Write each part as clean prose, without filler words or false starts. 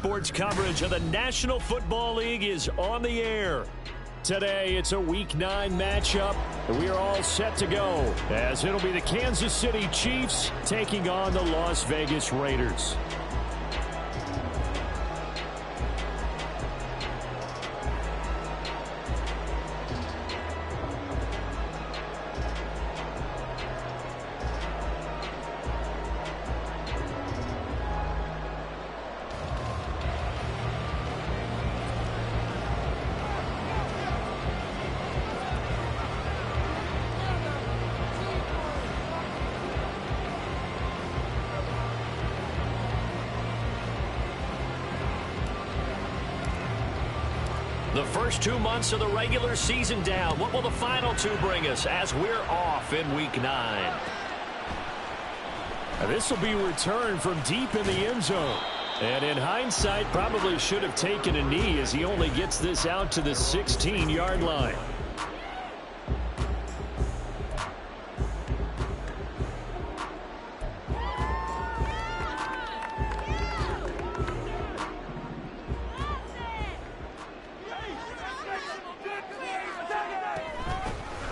sports coverage of the National Football League is on the air. Today, it's a Week 9 matchup, and we are all set to go, as it'll be the Kansas City Chiefs taking on the Las Vegas Raiders. The first 2 months of the regular season down. What will the final two bring us as we're off in Week 9? This will be returned from deep in the end zone. And in hindsight, probably should have taken a knee as he only gets this out to the 16-yard line.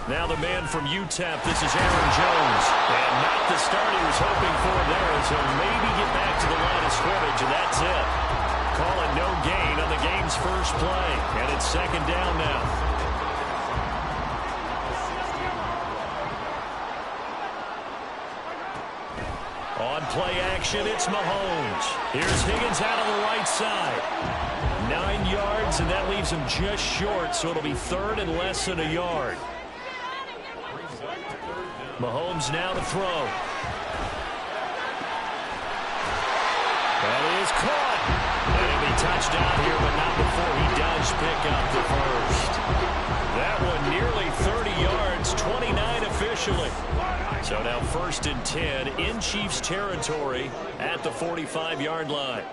Now the man from UTEP, this is Aaron Jones. And not the start he was hoping for there, as he'll maybe get back to the line of scrimmage, and that's it. Calling no gain on the game's first play. And it's second down now. On play action, it's Mahomes. Here's Higgins out on the right side. 9 yards, and that leaves him just short, so it'll be third and less than a yard. Mahomes now to throw. That is caught. And it'll be touchdown here, but not before he does pick up the first. That one nearly 30 yards, 29 officially. So now first and 10 in Chiefs territory at the 45-yard line.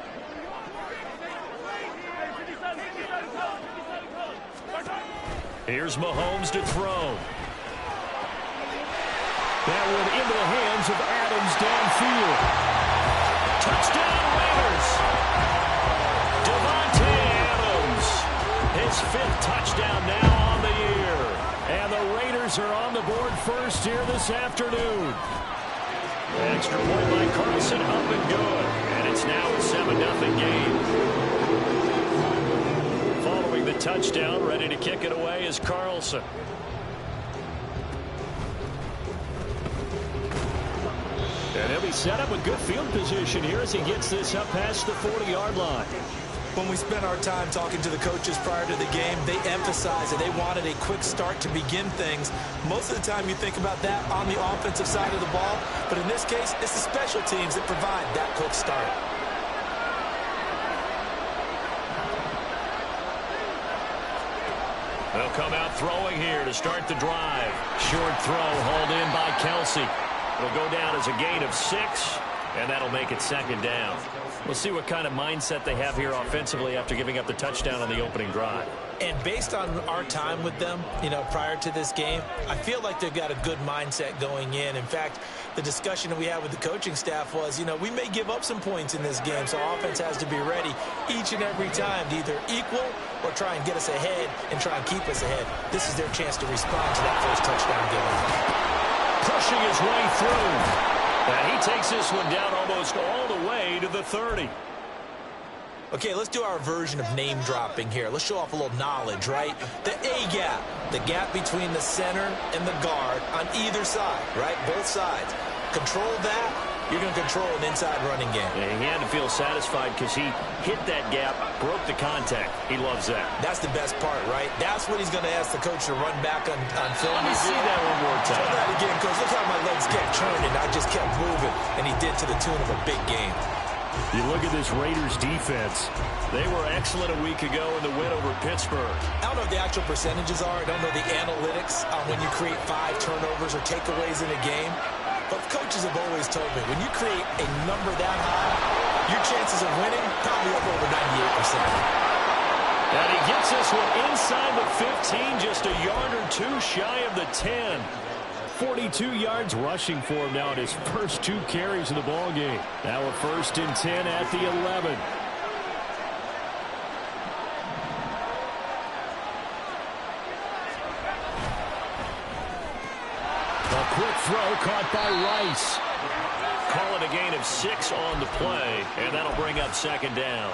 Here's Mahomes to throw. That one into the hands of Adams downfield. Touchdown Raiders. Devontae Adams. His 5th touchdown now on the year. And the Raiders are on the board first here this afternoon. Extra point by Carlson, up and good. And it's now a 7-0 game. Following the touchdown, ready to kick it away is Carlson. And he'll be set up with good field position here as he gets this up past the 40-yard line. When we spent our time talking to the coaches prior to the game, they emphasized that they wanted a quick start to begin things. Most of the time you think about that on the offensive side of the ball, but in this case, it's the special teams that provide that quick start. They'll come out throwing here to start the drive. Short throw hauled in by Kelsey. It'll go down as a gain of 6, and that'll make it second down. We'll see what kind of mindset they have here offensively after giving up the touchdown on the opening drive. And based on our time with them, prior to this game, I feel like they've got a good mindset going in. In fact, the discussion that we had with the coaching staff was, we may give up some points in this game, so offense has to be ready each and every time to either equal or try and get us ahead and try and keep us ahead. This is their chance to respond to that first touchdown given. Pushing his way through. And he takes this one down almost all the way to the 30. Okay, let's do our version of name dropping here. Let's show off a little knowledge, right? The A gap, the gap between the center and the guard on either side, right? Both sides. Control that, you're going to control an inside running game. Yeah, he had to feel satisfied because he hit that gap, broke the contact. He loves that. That's the best part, right? That's what he's going to ask the coach to run back on film. Let me see that one more time. Show that again, Coach. Look how my legs kept turning. I just kept moving, and he did to the tune of a big game. You look at this Raiders defense. They were excellent a week ago in the win over Pittsburgh. I don't know what the actual percentages are. I don't know the analytics on when you create 5 turnovers or takeaways in a game. But coaches have always told me, when you create a number that high, your chances of winning probably up over 98%. And he gets this one inside the 15, just a yard or 2 shy of the 10. 42 yards rushing for him now in his first 2 carries of the ball game. Now a 1st and 10 at the 11. throw caught by Rice. Call it a gain of 6 on the play, and that'll bring up second down.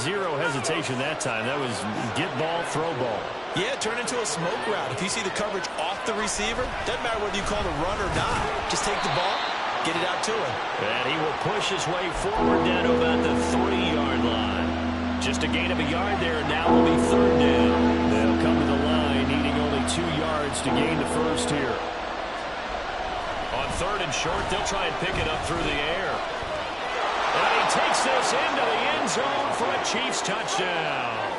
Zero hesitation that time. That was get ball, throw ball. Yeah, turn into a smoke route. If you see the coverage off the receiver, doesn't matter whether you call it a run or not. Just take the ball, get it out to him. And he will push his way forward down to about the 3-yard line. Just a gain of a yard there, and now will be third down. They'll come to the line, needing only 2 yards to gain the first here. On third and short, they'll try and pick it up through the air. And he takes this into the end zone for a Chiefs touchdown.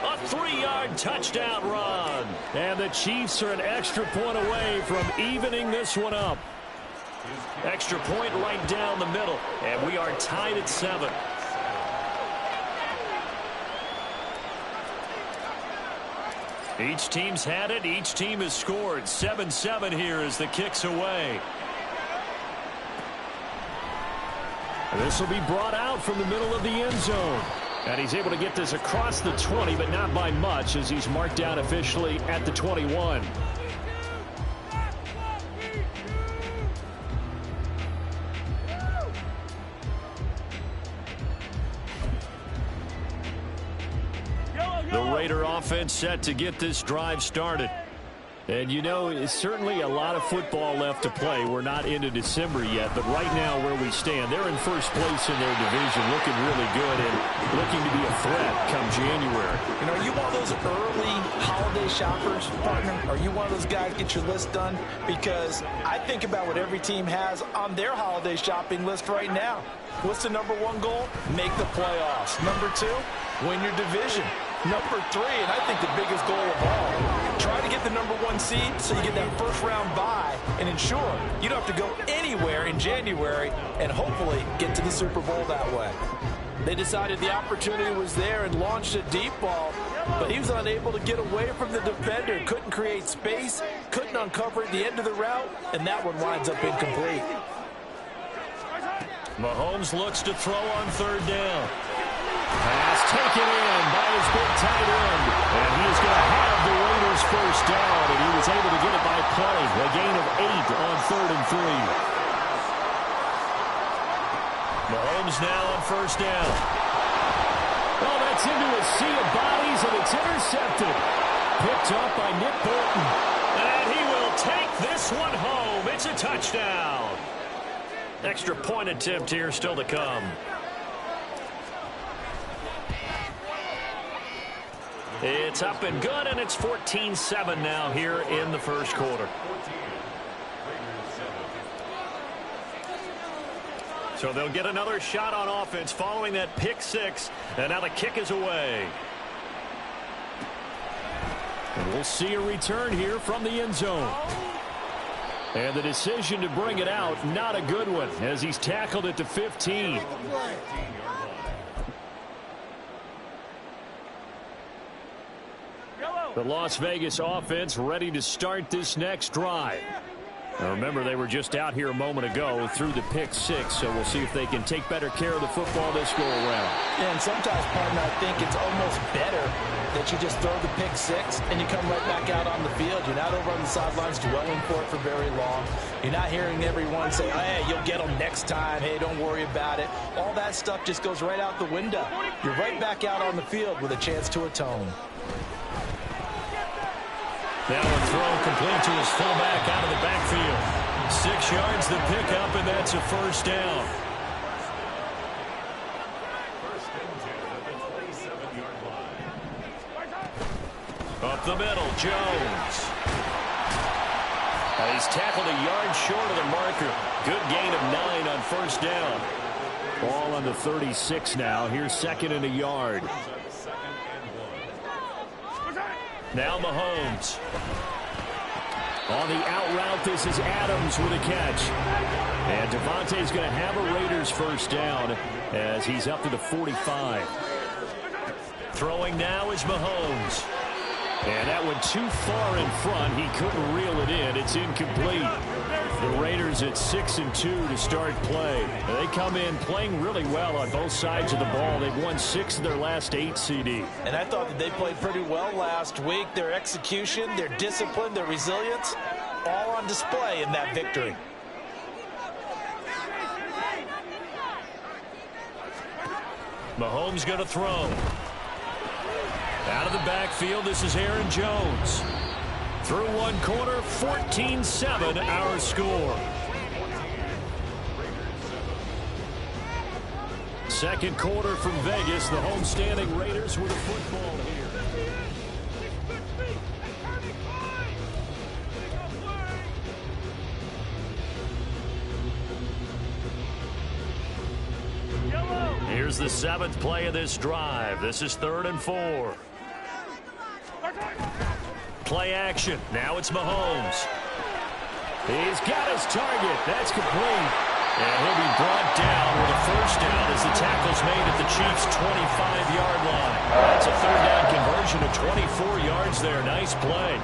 A 3-yard touchdown run. And the Chiefs are an extra point away from evening this one up. Extra point right down the middle. And we are tied at 7. Each team's had it. Each team has scored. 7-7 here as the kick's away. This will be brought out from the middle of the end zone. And he's able to get this across the 20, but not by much, as he's marked down officially at the 21. The Raider offense set to get this drive started. And, you know, it's certainly a lot of football left to play. We're not into December yet, but right now where we stand, they're in first place in their division, looking really good and looking to be a threat come January. You know, are you one of those early holiday shoppers, partner? Are you one of those guys get your list done? Because I think about what every team has on their holiday shopping list right now. What's the number 1 goal? Make the playoffs. Number 2, win your division. Number 3, and I think the biggest goal of all, try to get the number 1 seed so you get that first-round bye and ensure you don't have to go anywhere in January and hopefully get to the Super Bowl that way. They decided the opportunity was there and launched a deep ball, but he was unable to get away from the defender, couldn't create space, couldn't uncover at the end of the route, and that one winds up incomplete. Mahomes looks to throw on third down. Pass taken in by his big tight end. And he is going to have the Raiders first down, and he was able to get it by play. A gain of 8 on third and 3. Mahomes now on first down. Oh, that's into a sea of bodies, and it's intercepted. Picked up by Nick Bolton. And he will take this one home. It's a touchdown. Extra point attempt here still to come. It's up and good, and it's 14-7 now here in the first quarter. So they'll get another shot on offense following that pick 6, and now the kick is away. And we'll see a return here from the end zone. And the decision to bring it out, not a good one, as he's tackled at the 15. The Las Vegas offense ready to start this next drive. Now remember, they were just out here a moment ago through the pick 6, so we'll see if they can take better care of the football this go around. Yeah, and sometimes, partner, I think it's almost better that you just throw the pick 6 and you come right back out on the field. You're not over on the sidelines dwelling for it for very long. You're not hearing everyone say, hey, you'll get them next time. Hey, don't worry about it. All that stuff just goes right out the window. You're right back out on the field with a chance to atone. Now a throw complete to his fullback out of the backfield. 6 yards the pickup, and that's a first down. Up the middle, Jones. And he's tackled a yard short of the marker. Good gain of 9 on first down. Ball on the 36 now. Here's second and a yard. Now Mahomes. On the out route, this is Adams with a catch. And Devontae's going to have a Raiders first down as he's up to the 45. Throwing now is Mahomes. And that went too far in front. He couldn't reel it in. It's incomplete. The Raiders at 6-2 to start play. They come in playing really well on both sides of the ball. They've won 6 of their last 8 CD. And I thought that they played pretty well last week. Their execution, their discipline, their resilience, all on display in that victory. Mahomes going to throw. Out of the backfield, this is Aaron Jones. Through one quarter, 14-7 our score. Second quarter from Vegas. The homestanding Raiders with the football here. Here's the 7th play of this drive. This is 3rd and 4. Play action. Now it's Mahomes. He's got his target. That's complete. And he'll be brought down with a first down as the tackle's made at the Chiefs' 25-yard line. That's a 3rd down conversion of 24 yards there. Nice play.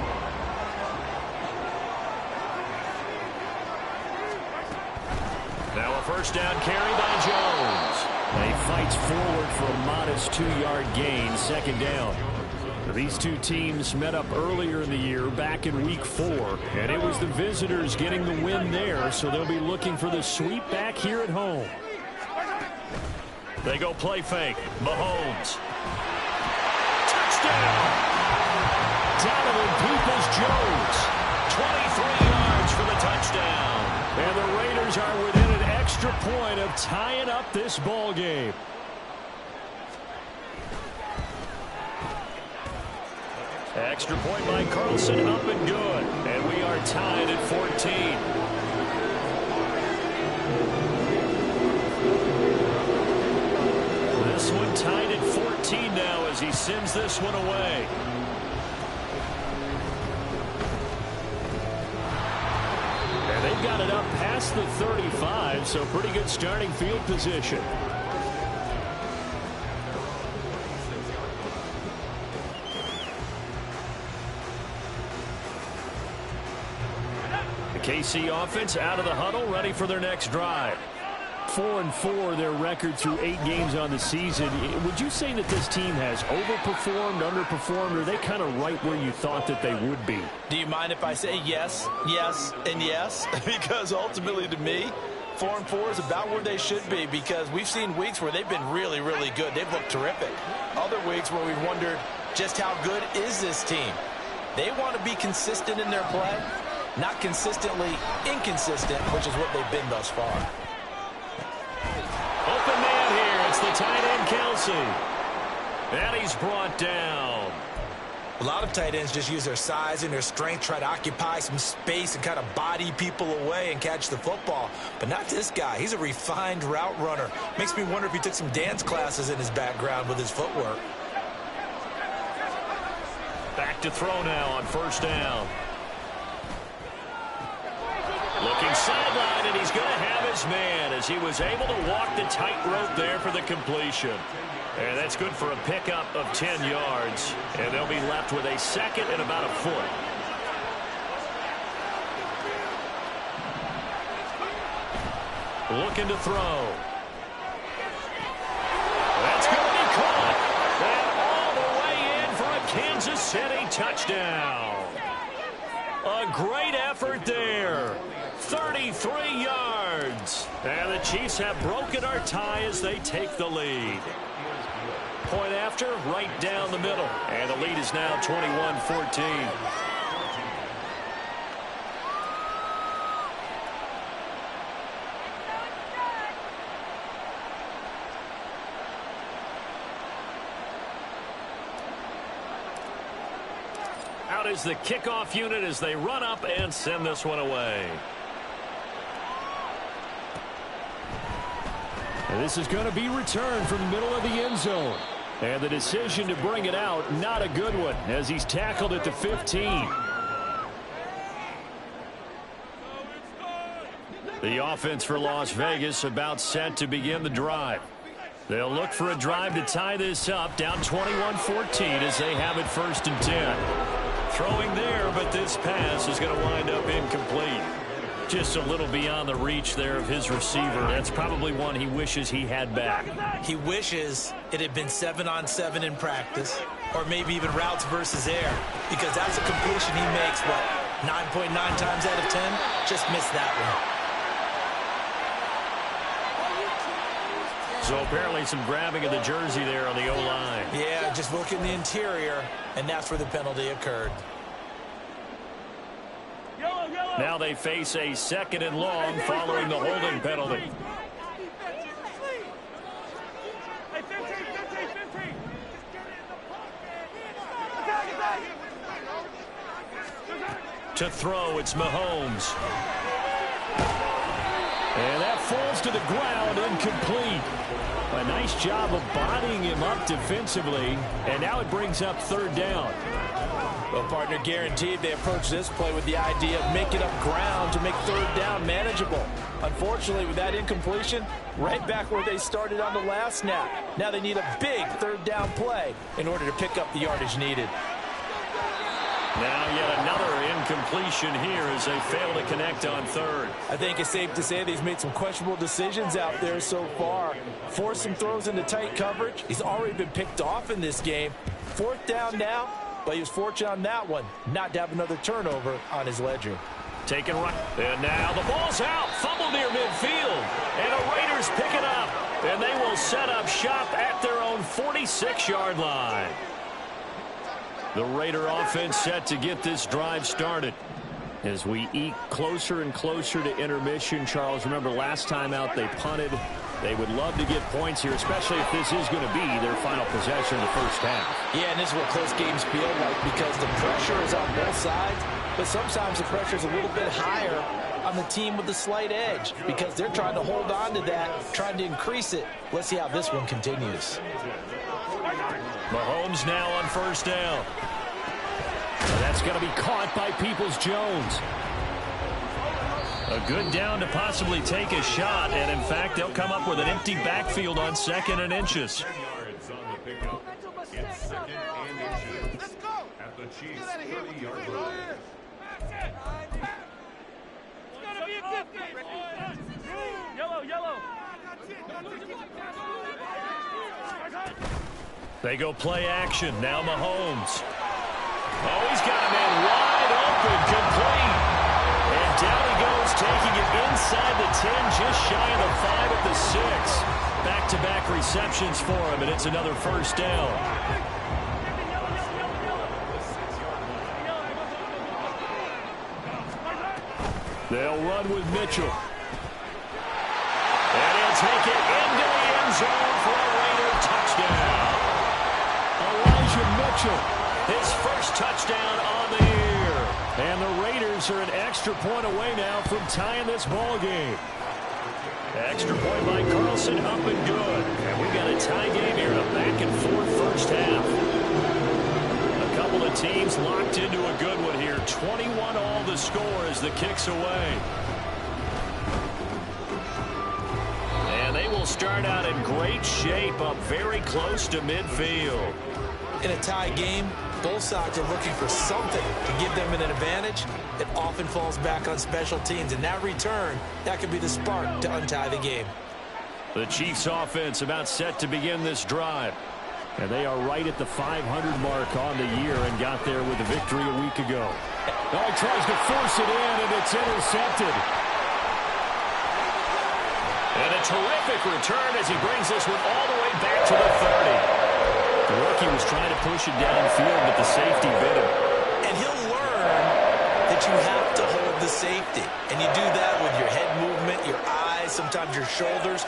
Now a first down carry by Jones. He fights forward for a modest 2-yard gain. 2nd down. These two teams met up earlier in the year, back in Week 4, and it was the visitors getting the win there, so they'll be looking for the sweep back here at home. They go play fake. Mahomes. Touchdown! Donovan Peoples-Jones. 23 yards for the touchdown. And the Raiders are within an extra point of tying up this ball game. Extra point by Carlson, up and good. And we are tied at 14. This one tied at 14 now as he sends this one away. And they've got it up past the 35, so pretty good starting field position. KC offense out of the huddle, ready for their next drive. 4-4 their record through 8 games on the season. Would you say that this team has overperformed, underperformed, or are they kind of right where you thought that they would be? Do you mind if I say yes, yes, and yes? Because ultimately to me, 4-4 is about where they should be, because we've seen weeks where they've been really, really good. They've looked terrific. Other weeks where we've wondered just how good is this team. They want to be consistent in their play. Not consistently inconsistent, which is what they've been thus far. Open man here. It's the tight end, Kelsey. And he's brought down. A lot of tight ends just use their size and their strength, try to occupy some space and kind of body people away and catch the football. But not this guy. He's a refined route runner. Makes me wonder if he took some dance classes in his background with his footwork. Back to throw now on first down. Looking sideline, and he's going to have his man as he was able to walk the tightrope there for the completion. And that's good for a pickup of 10 yards. And they'll be left with a second and about a foot. Looking to throw. That's going to be caught. And all the way in for a Kansas City touchdown. A great effort there. 33 yards. And the Chiefs have broken our tie as they take the lead. Point after, right down the middle. And the lead is now 21-14. Out is the kickoff unit as they run up and send this one away. And this is going to be returned from the middle of the end zone. And the decision to bring it out, not a good one, as he's tackled at the 15. The offense for Las Vegas about set to begin the drive. They'll look for a drive to tie this up, down 21-14 as they have it 1st and 10. Throwing there, but this pass is going to wind up incomplete. Just a little beyond the reach there of his receiver. That's probably one he wishes he had back. He wishes it had been 7-on-7 in practice, or maybe even routes versus air, because that's a completion he makes, but 9.9 times out of 10, just missed that one. So apparently some grabbing of the jersey there on the O-line. Yeah, just working the interior, and that's where the penalty occurred. Now they face a 2nd and long following the holding penalty. To throw, it's Mahomes. And that falls to the ground, incomplete. A nice job of bodying him up defensively, and now it brings up 3rd down. Well, partner, guaranteed they approach this play with the idea of making up ground to make 3rd down manageable. Unfortunately, with that incompletion, right back where they started on the last snap. Now they need a big 3rd down play in order to pick up the yardage needed. Now yet another incompletion here as they fail to connect on 3rd. I think it's safe to say that he's made some questionable decisions out there so far. Forced some throws into tight coverage. He's already been picked off in this game. 4th down now, but he was fortunate on that one not to have another turnover on his ledger. Taken right. And now the ball's out. Fumble near midfield. And the Raiders pick it up. And they will set up shop at their own 46-yard line. The Raider offense set to get this drive started. As we eke closer and closer to intermission, Charles, remember last time out they punted. They would love to get points here, especially if this is going to be their final possession of the first half. Yeah, and this is what close games feel like because the pressure is on both sides, but sometimes the pressure is a little bit higher on the team with the slight edge because they're trying to hold on to that, trying to increase it. Let's see how this one continues. Mahomes now on 1st down. That's going to be caught by Peoples-Jones. A good down to possibly take a shot, and in fact, they'll come up with an empty backfield on 2nd and inches. They go play action. Now Mahomes. Oh, he's got a man wide open, complete. And down he goes, taking it inside the 10, just shy of the 5 at the 6. Back-to-back receptions for him, and it's another 1st down. They'll run with Mitchell. And he'll take it into the end zone for a Raider touchdown. Elijah Mitchell, his first touchdown on the year. And the Raiders are an extra point away now from tying this ball game. Extra point by Carlson, up and good. And we got a tie game here, a back-and-forth first half. A couple of teams locked into a good one here. 21 all the score as the kick's away. And they will start out in great shape, up very close to midfield. In a tie game, both sides are looking for something to give them an advantage. It often falls back on special teams, and that return, that could be the spark to untie the game. The Chiefs offense about set to begin this drive. And they are right at the 500 mark on the year and got there with a victory a week ago. Oh, he tries to force it in, and it's intercepted. And a terrific return as he brings this one all the way back to the 30. The rookie was trying to push it downfield, but the safety bit him. And he'll learn that you have to hold the safety. And you do that with your head movement, your eyes, sometimes your shoulders.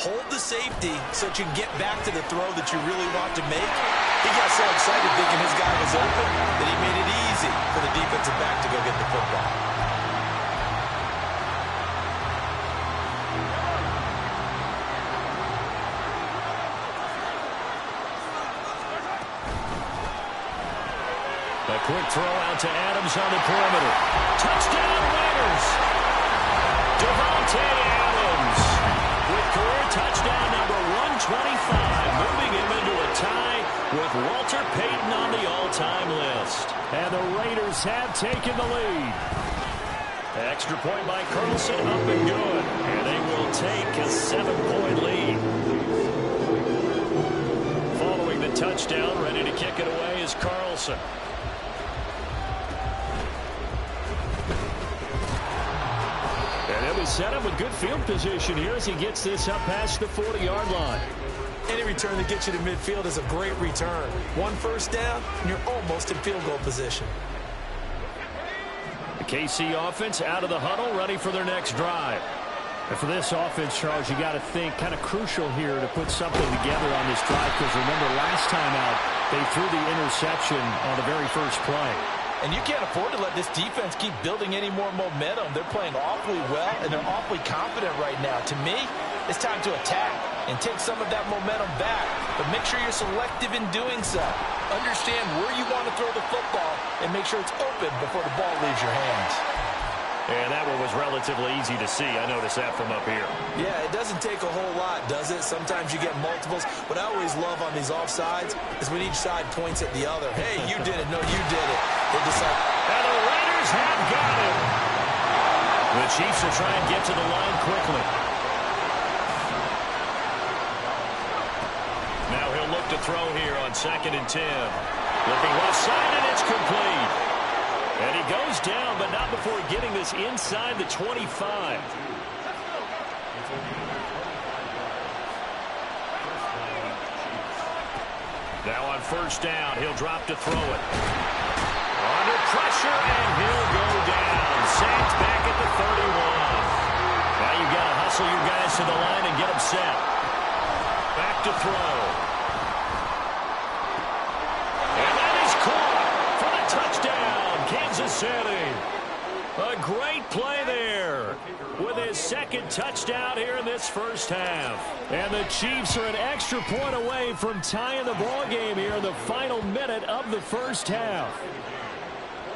Hold the safety so that you can get back to the throw that you really want to make. He got so excited thinking his guy was open that he made it easy for the defensive back to go get the football. A quick throw out to Adams on the perimeter. Touchdown Raiders! Devontae Adams with career touchdown number 125, moving him into a tie with Walter Payton on the all-time list. And the Raiders have taken the lead. Extra point by Carlson, up and good. And they will take a 7-point lead. Following the touchdown, ready to kick it away is Carlson. set up with good field position here as he gets this up past the 40-yard line. Any return that gets you to midfield is a great return. One first down, and you're almost in field goal position. The KC offense out of the huddle, ready for their next drive. And for this offense, Charles, you got to think kind of crucial here to put something together on this drive, because remember last time out they threw the interception on the very first play. And you can't afford to let this defense keep building any more momentum. They're playing awfully well, and they're awfully confident right now. To me, it's time to attack and take some of that momentum back. But make sure you're selective in doing so. Understand where you want to throw the football and make sure it's open before the ball leaves your hands. And that one was relatively easy to see. I noticed that from up here. Yeah, it doesn't take a whole lot, does it? Sometimes you get multiples. What I always love on these offsides is when each side points at the other. Hey, you did it. No, you did it. They decide. And the Raiders have got it. The Chiefs will try and get to the line quickly. Now he'll look to throw here on 2nd and 10. Looking left side, and it's complete. And he goes down, but not before getting this inside the 25. Now on first down, he'll drop to throw it. Under pressure, and he'll go down. Sacked back at the 31. Now you've got to hustle your guys to the line and get them set. Back to throw. And that is caught for the touchdown, Kansas City. A great play there with his 2nd touchdown here in this first half. And the Chiefs are an extra point away from tying the ball game here in the final minute of the first half.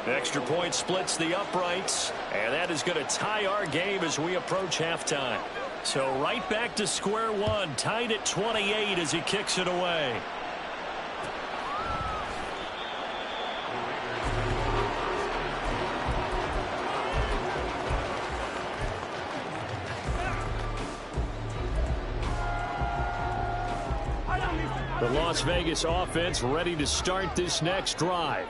Extra point splits the uprights, and that is going to tie our game as we approach halftime. So right back to square one, tied at 28 as he kicks it away. The Las Vegas offense ready to start this next drive.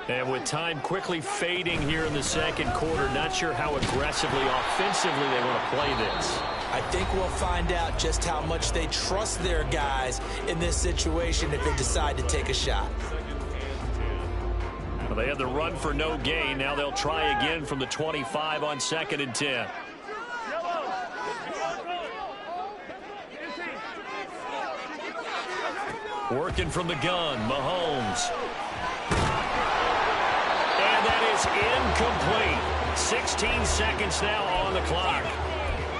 And with time quickly fading here in the second quarter, not sure how aggressively, offensively they want to play this. I think we'll find out just how much they trust their guys in this situation if they decide to take a shot. Well, they had the run for no gain. Now they'll try again from the 25 on 2nd and 10. Working from the gun, Mahomes. And that is incomplete. 16 seconds now on the clock.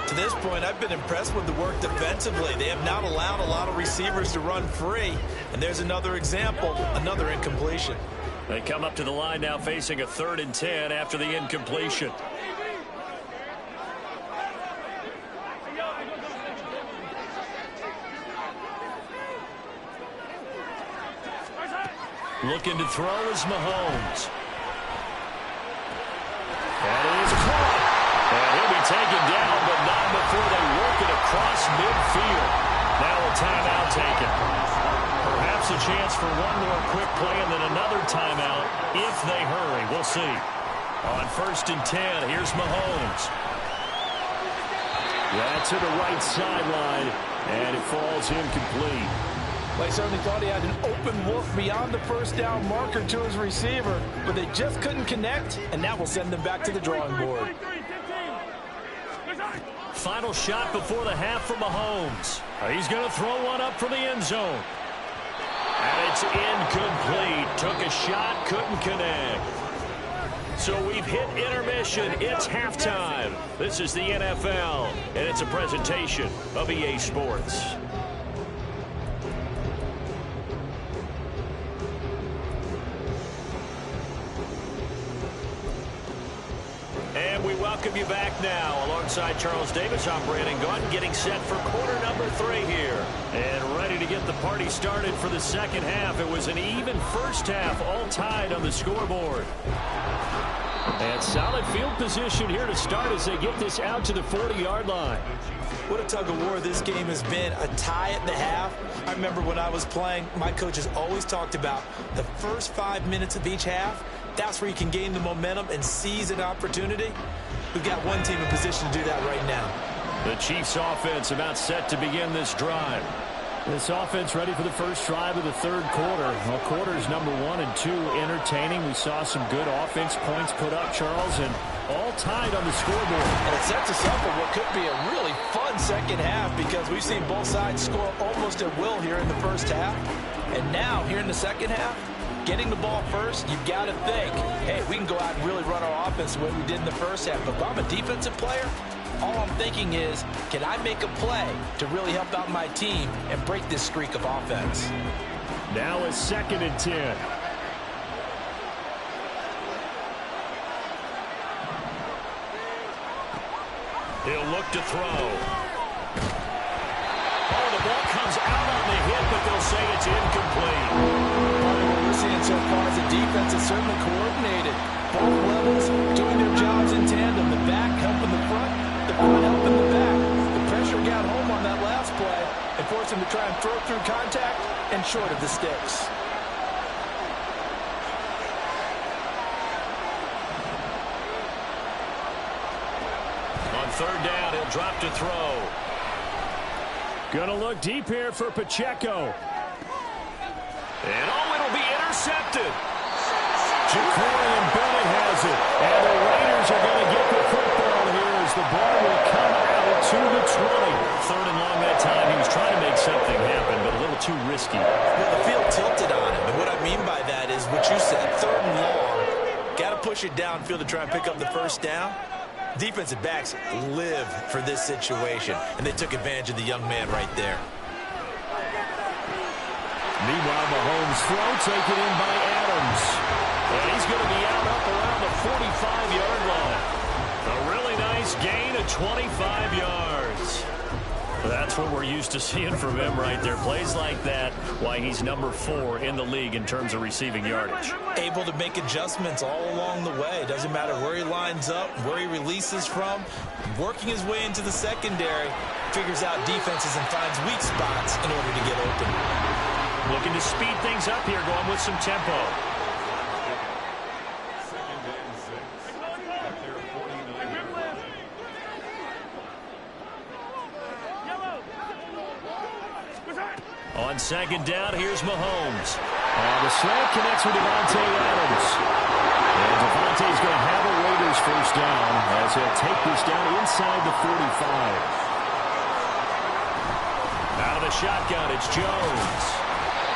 To this point, I've been impressed with the work defensively. They have not allowed a lot of receivers to run free. And there's another example, another incompletion. They come up to the line now facing a 3rd and 10 after the incompletion. Looking to throw is Mahomes. And it is caught. And he'll be taken down, but not before they work it across midfield. Now a timeout taken. Perhaps a chance for one more quick play and then another timeout if they hurry. We'll see. On 1st and 10, here's Mahomes. Yeah, to the right sideline, and it falls incomplete. Well, he certainly thought he had an open look beyond the first down marker to his receiver, but they just couldn't connect, and that will send them back to the drawing board. Final shot before the half from Mahomes. He's going to throw one up from the end zone. And it's incomplete. Took a shot, couldn't connect. So we've hit intermission. It's halftime. This is the NFL, and it's a presentation of EA Sports. And we welcome you back now. Alongside Charles Davis, I'm Brandon Gunn, getting set for quarter number 3 here. And ready to get the party started for the second half. It was an even first half, all tied on the scoreboard. And solid field position here to start as they get this out to the 40-yard line. What a tug of war this game has been. A tie at the half. I remember when I was playing, my coaches always talked about the first 5 minutes of each half. That's where you can gain the momentum and seize an opportunity. We've got one team in position to do that right now. The Chiefs offense about set to begin this drive. This offense ready for the first drive of the third quarter. Well, quarters number 1 and 2 entertaining. We saw some good offense points put up, Charles, and all tied on the scoreboard. And it sets us up for what could be a really fun second half because we've seen both sides score almost at will here in the first half. And now, here in the second half, getting the ball first, you've got to think, hey, we can go out and really run our offense the way we did in the first half. But if I'm a defensive player, all I'm thinking is, can I make a play to really help out my team and break this streak of offense? Now it's 2nd and 10. He'll look to throw. Oh, the ball comes out on the hit, but they'll say it's incomplete. What we're seeing so far is the defense is certainly coordinated. Both levels doing their jobs in tandem. The back helping the front helping the back. The pressure got home on that last play and forced him to try and throw through contact and short of the sticks. On 3rd down, he'll drop to throw. Gonna look deep here for Pacheco. And it'll be intercepted. Jacory and Bennett has it. And the Raiders are going to get the football here as the ball will come out to the 20. 3rd and long that time. He was trying to make something happen, but a little too risky. Well, the field tilted on him. And what I mean by that is what you said, 3rd and long. Got to push it downfield to try and pick up the first down. Defensive backs live for this situation, and they took advantage of the young man right there. Meanwhile, Mahomes' throw taken in by Adams. And he's going to be out up around the 45-yard line. A really nice gain of 25 yards. That's what we're used to seeing from him right there. Plays like that, why he's number 4 in the league in terms of receiving yardage. Able to make adjustments all along the way. Doesn't matter where he lines up, where he releases from. Working his way into the secondary, figures out defenses and finds weak spots in order to get open. Looking to speed things up here, going with some tempo. On 2nd down, here's Mahomes. The slant connects with Devontae Adams. And Devontae's going to have a Raiders first down as he'll take this down inside the 45. Out of the shotgun, it's Jones.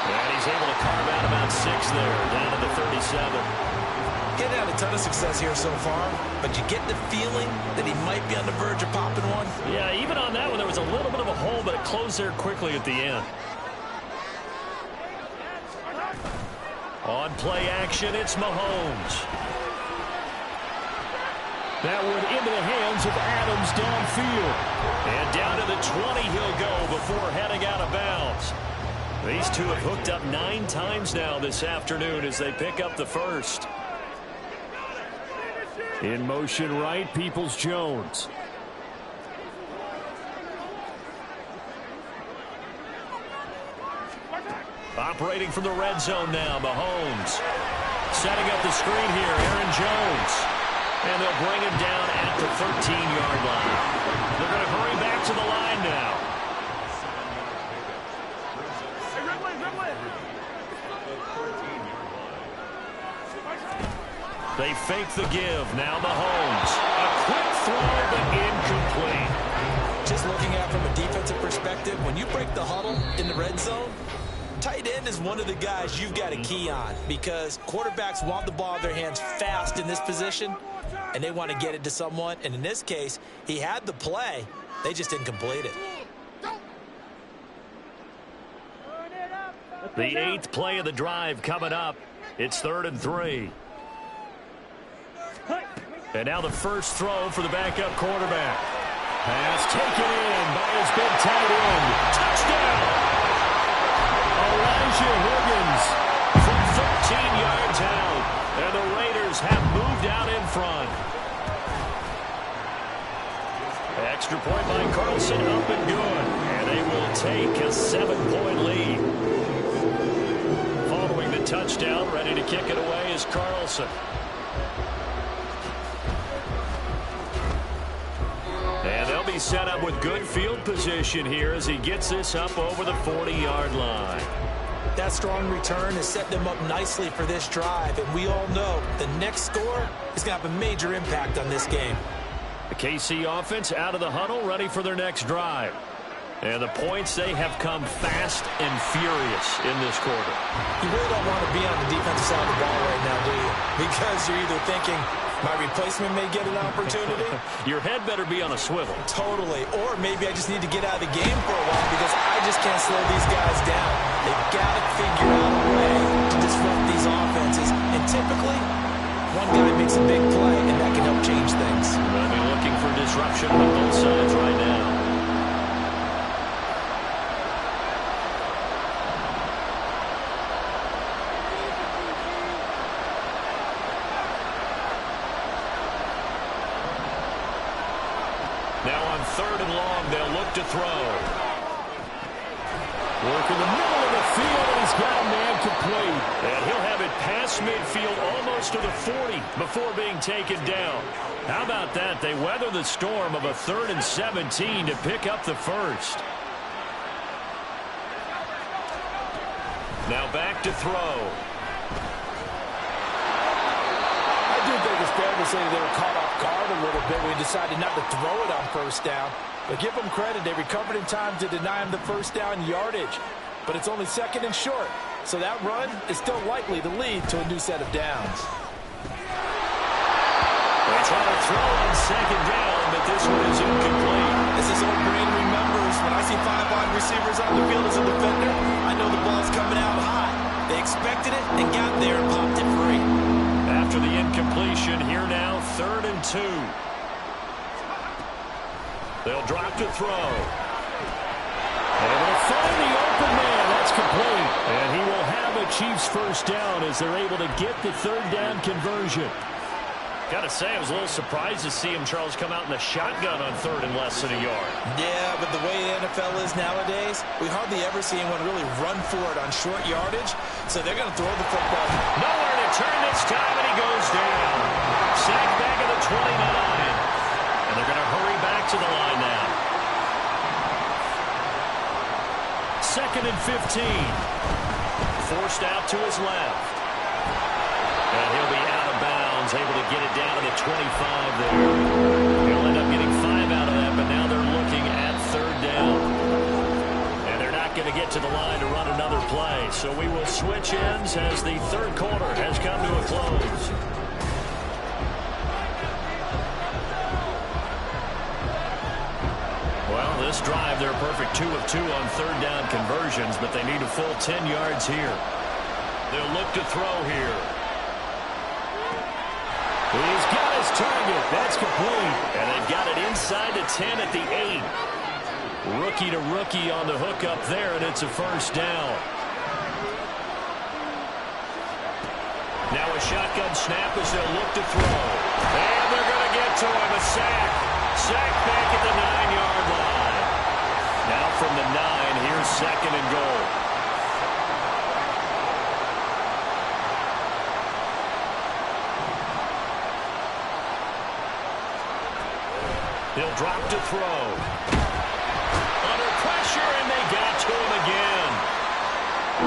And he's able to carve out about 6 there, down to the 37. Getting out a ton of success here so far, but you get the feeling that he might be on the verge of popping one. Yeah, even on that one, there was a little bit of a hole, but it closed there quickly at the end. On play action, it's Mahomes. That one into the hands of Adams downfield. And down to the 20 he'll go before heading out of bounds. These two have hooked up 9 times now this afternoon as they pick up the first. In motion right, Peoples-Jones. Operating from the red zone now, Mahomes. Setting up the screen here, Aaron Jones. And they'll bring him down at the 13-yard line. They're going to hurry back to the line now. They fake the give. Now Mahomes. A quick throw, but incomplete. Just looking at it from a defensive perspective, when you break the huddle in the red zone, tight end is one of the guys you've got to key on because quarterbacks want the ball in their hands fast in this position, and they want to get it to someone. And in this case, he had the play. They just didn't complete it. The 8th play of the drive coming up. It's 3rd and 3. And now the first throw for the backup quarterback. Pass taken in by his big tight end. Touchdown! Elijah Higgins from 13 yards out. And the Raiders have moved out in front. Carlson up and good. And they will take a 7-point lead. Following the touchdown, ready to kick it away is Carlson. And they'll be set up with good field position here as he gets this up over the 40-yard line. That strong return has set them up nicely for this drive, and we all know the next score is going to have a major impact on this game. The KC offense out of the huddle, ready for their next drive. And the points, they have come fast and furious in this quarter. You really don't want to be on the defensive side of the ball right now, do you? Because you're either thinking, my replacement may get an opportunity. Your head better be on a swivel. Totally. Or maybe I just need to get out of the game for a while because I just can't slow these guys down. They've got to figure out a way to disrupt these offenses. And typically, one guy makes a big play, and that can help change things. They'll be looking for disruption on both sides right now. Now on 3rd and long, they'll look to throw. Work in the middle of the field, and he's got a man complete. And he'll have it past midfield almost to the 40 before being taken down. How about that? They weather the storm of a 3rd and 17 to pick up the first. Now back to throw. I do think it's fair to say they were caught off guard a little bit when he decided not to throw it on 1st down. But give them credit, they recovered in time to deny him the 1st down yardage. But it's only 2nd and short, so that run is still likely to lead to a new set of downs. They try to throw on 2nd down, but this one is incomplete. This is old brain remembers. When I see 5 wide receivers on the field as a defender, I know the ball's coming out high. They expected it and got there and popped it free. After the incompletion, here now, 3rd and 2. They'll drop to throw. Able to find the open man. That's complete. And he will have a Chiefs 1st down as they're able to get the 3rd down conversion. Got to say, I was a little surprised to see him, Charles, come out in the shotgun on 3rd and less than a yard. Yeah, but the way the NFL is nowadays, we hardly ever see anyone really run for it on short yardage, so they're going to throw the football. Nowhere to turn this time, and he goes down. Sack back at the 29. And they're going to hurry back to the line now. 2nd and 15. Forced out to his left. And he'll be out of bounds, able to get it down to the 25 there. He'll end up getting 5 out of that, but now they're looking at 3rd down. And they're not going to get to the line to run another play. So we will switch ends as the 3rd quarter has come to a close. Well, this drive, they're a perfect 2 of 2 on 3rd down conversions, but they need a full 10 yards here. They'll look to throw here. He's got his target. That's complete. And they've got it inside the 10 at the 8. Rookie to rookie on the hook up there, and it's a 1st down. Now a shotgun snap as they'll look to throw. And they're going to get to him. A sack. Sack back at the 9-yard line. Now from the 9, here's 2nd and goal. They'll drop to throw. Under pressure, and they got to him again.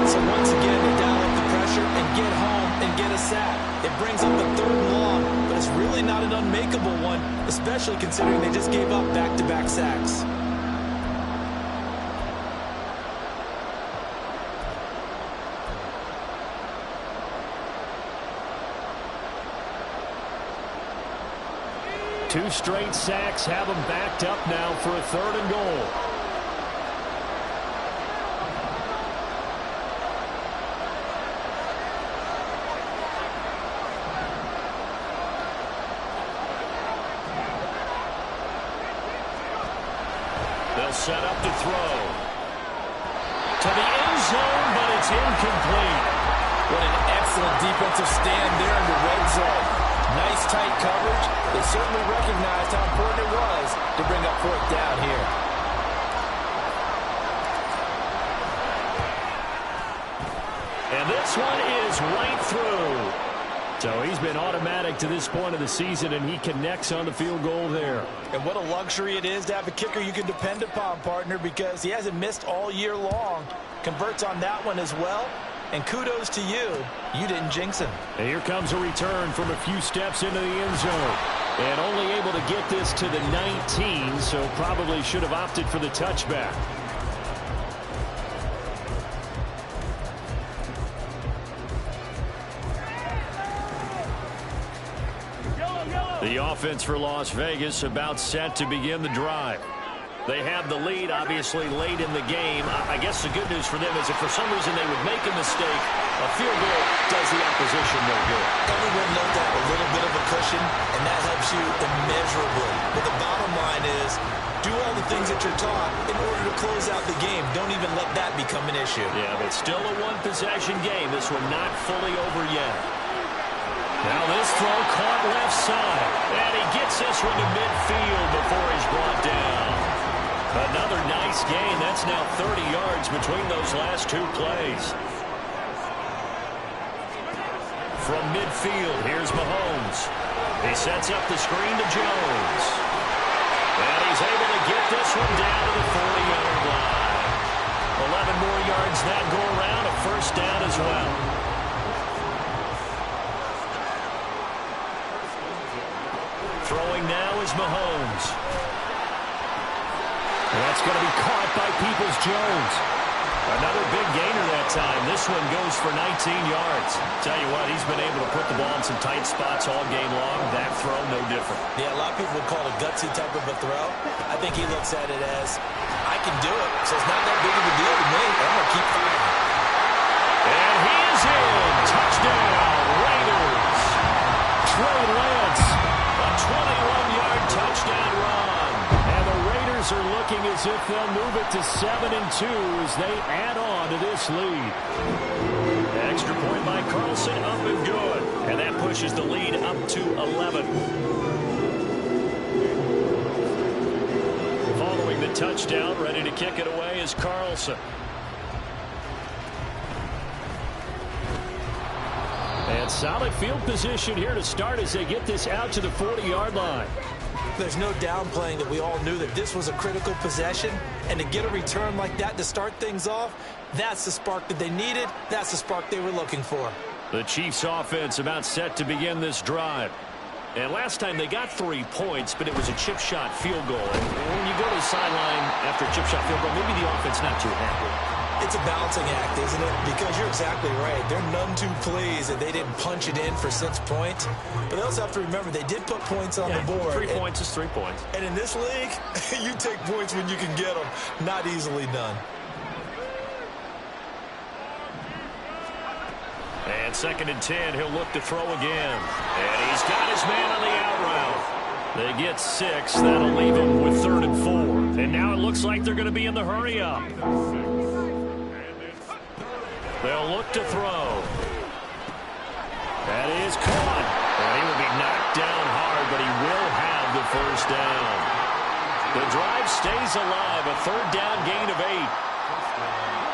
So once again, they dial up the pressure and get home and get a sack. It brings up the 3rd and long, but it's really not an unmakeable one, especially considering they just gave up back-to-back sacks. Two straight sacks have them backed up now for a 3rd and goal. They'll set up to throw. To the end zone, but it's incomplete. What an excellent defensive stand there in the red zone. Nice tight coverage. They certainly recognized how important it was to bring up 4th down here. And this one is right through. So he's been automatic to this point of the season, and he connects on the field goal there. And what a luxury it is to have a kicker you can depend upon, partner, because he hasn't missed all year long. Converts on that one as well. And kudos to you. You didn't jinx him. And here comes a return from a few steps into the end zone. And only able to get this to the 19, so probably should have opted for the touchback. The offense for Las Vegas about set to begin the drive. They have the lead, obviously, late in the game. I guess the good news for them is if for some reason they would make a mistake, a field goal does the opposition no good. Everyone knows that a little bit of a cushion, and that helps you immeasurably. But the bottom line is, do all the things that you're taught in order to close out the game. Don't even let that become an issue. Yeah, but still a one-possession game. This one not fully over yet. Now this throw caught left side. And he gets this one to midfield before he's brought down. Another nice gain. That's now 30 yards between those last two plays. From midfield, here's Mahomes. He sets up the screen to Jones. And he's able to get this one down to the 40-yard line. 11 more yards that go around, a first down as well. Throwing now is Mahomes. And that's going to be caught by Peoples-Jones. Another big gainer that time. This one goes for 19 yards. Tell you what, he's been able to put the ball in some tight spots all game long. That throw, no different. Yeah, a lot of people would call it a gutsy type of a throw. I think he looks at it as, I can do it, so it's not that big of a deal to me. I'm going to keep fighting. And he is in. Touchdown, Raiders. Trey Lance, a 21-yard touchdown run. And the Raiders are looking as if they'll move it to 7-2 as they add on to this lead. Extra point by Carlson, up and good. And that pushes the lead up to 11. Following the touchdown, ready to kick it away is Carlson. And solid field position here to start as they get this out to the 40-yard line. There's no downplaying that we all knew that this was a critical possession, and to get a return like that to start things off, that's the spark that they needed. That's the spark they were looking for. The Chiefs offense about set to begin this drive. And last time they got 3 points, but it was a chip shot field goal. And when you go to the sideline after a chip shot field goal, maybe the offense not too happy. It's a balancing act, isn't it? Because you're exactly right. They're none too pleased that they didn't punch it in for 6 points. But they also have to remember they did put points on the board. 3 points is 3 points. And in this league, you take points when you can get them. Not easily done. And 2nd and 10, he'll look to throw again. And he's got his man on the out route. They get 6. That'll leave him with 3rd and 4. And now it looks like they're going to be in the hurry-up. They'll look to throw. That is caught. And he will be knocked down hard, but he will have the first down. The drive stays alive. A 3rd down gain of 8.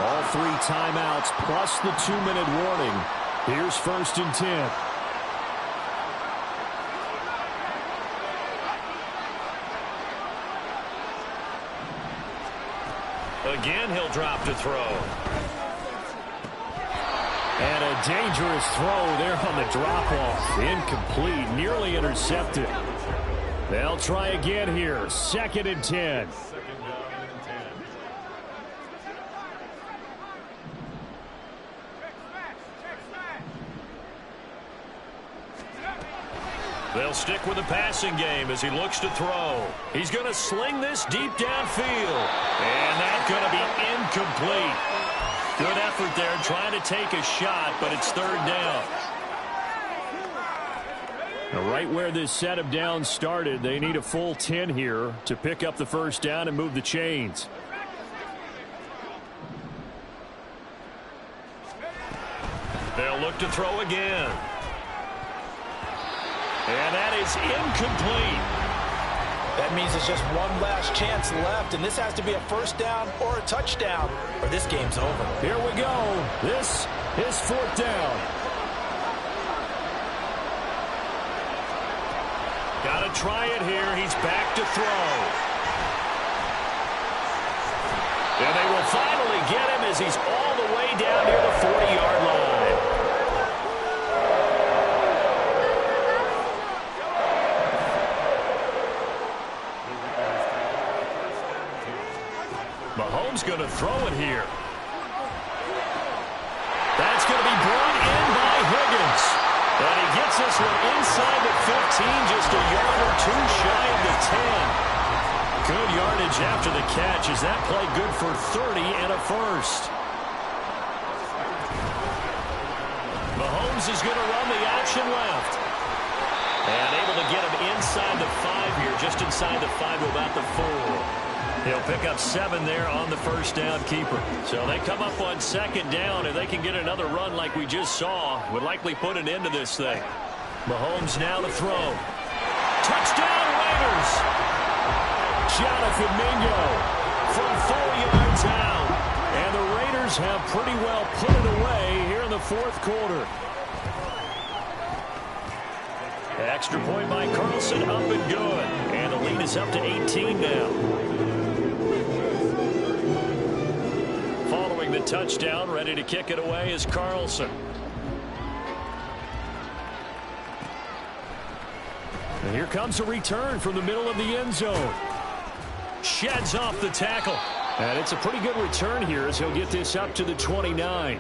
All 3 timeouts plus the 2-minute warning. Here's 1st and 10. Again, he'll drop to throw. And a dangerous throw there on the drop-off. Incomplete, nearly intercepted. They'll try again here. 2nd and 10. They'll stick with the passing game as he looks to throw. He's going to sling this deep downfield. And that's going to be incomplete. Good effort there trying to take a shot, but it's 3rd down. Now, right where this setup down started, they need a full 10 here to pick up the first down and move the chains. They'll look to throw again. And that is incomplete. That means it's just one last chance left, and this has to be a first down or a touchdown, or this game's over. Here we go. This His fourth down. Got to try it here. He's back to throw. And they will finally get him as he's all the way down near the 40-yard line. Mahomes going to throw it here. That's going to be brought in by Higgins. And he gets this one inside the 15, just a yard or two shy of the 10. Good yardage after the catch. Is that play good for 30 and a first? Mahomes is going to run the option left. And able to get him inside the 5 here, just inside the 5 to about the 4. He'll pick up 7 there on the first down keeper. So they come up on second down. If they can get another run like we just saw, would likely put an end to this thing. Mahomes now to throw. Touchdown, Raiders! Jonathan Mingo from 4 yards out. And the Raiders have pretty well put it away here in the fourth quarter. Extra point by Carlson, up and good. And the lead is up to 18 now. Following the touchdown, ready to kick it away is Carlson. And here comes a return from the middle of the end zone. Sheds off the tackle. And it's a pretty good return here as he'll get this up to the 29.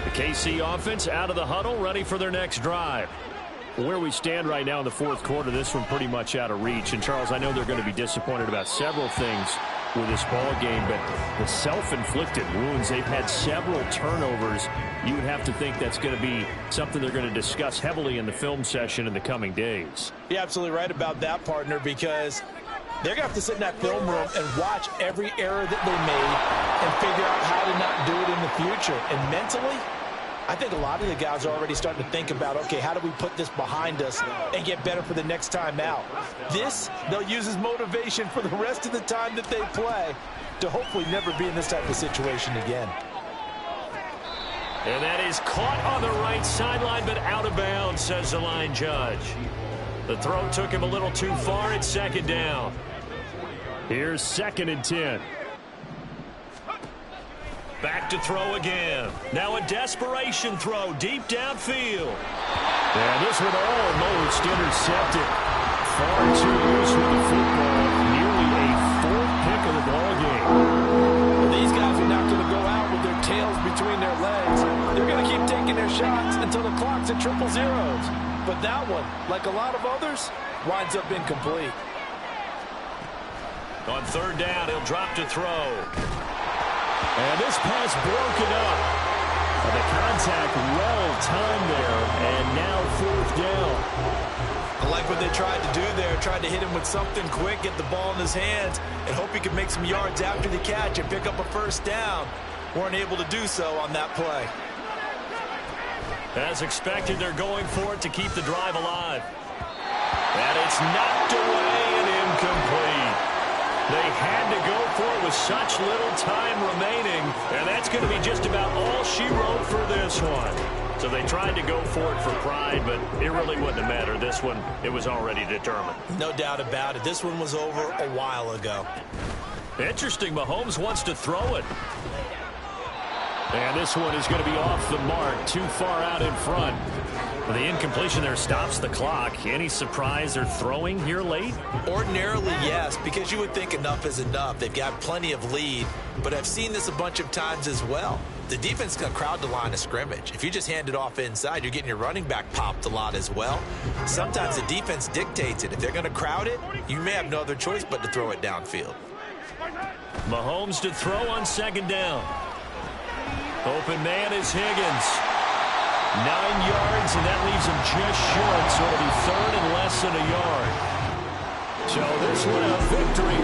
The KC offense out of the huddle, ready for their next drive. Where we stand right now in the fourth quarter, this one pretty much out of reach. And, Charles, I know they're going to be disappointed about several things with this ball game, but the self-inflicted wounds, they've had several turnovers. You would have to think that's going to be something they're going to discuss heavily in the film session in the coming days. You're absolutely right about that, partner, because they're going to have to sit in that film room and watch every error that they made and figure out how to not do it in the future. And mentally, I think a lot of the guys are already starting to think about, okay, how do we put this behind us and get better for the next time out? This, they'll use as motivation for the rest of the time that they play to hopefully never be in this type of situation again. And that is caught on the right sideline, but out of bounds, says the line judge. The throw took him a little too far at second down. Here's 2nd and 10. Back to throw again. Now a desperation throw deep downfield. And this one almost intercepted. Far too loose with the football. Nearly a 4th pick of the ball game. Well, these guys are not going to go out with their tails between their legs. They're going to keep taking their shots until the clock's at 000. But that one, like a lot of others, winds up incomplete. On 3rd down, he'll drop to throw. And this pass broken up. The contact well timed there, and now 4th down. I like what they tried to do there. Tried to hit him with something quick, get the ball in his hands, and hope he could make some yards after the catch and pick up a first down. Weren't able to do so on that play. As expected, they're going for it to keep the drive alive. And it's knocked away and incomplete. They had to go for it with such little time remaining, and that's going to be just about all she wrote for this one. So they tried to go for it for pride, but it really wouldn't have mattered. This one, it was already determined. No doubt about it. This one was over a while ago. Interesting. Mahomes wants to throw it. And this one is going to be off the mark, too far out in front. The incompletion there stops the clock. Any surprise they're throwing here late? Ordinarily, yes, because you would think enough is enough. They've got plenty of lead, but I've seen this a bunch of times as well. The defense is going to crowd the line of scrimmage. If you just hand it off inside, you're getting your running back popped a lot as well. Sometimes the defense dictates it. If they're going to crowd it, you may have no other choice but to throw it downfield. Mahomes to throw on 2nd down. Open man is Higgins. 9 yards, and that leaves him just short, so it'll be 3rd and less than a yard. So this one a victory.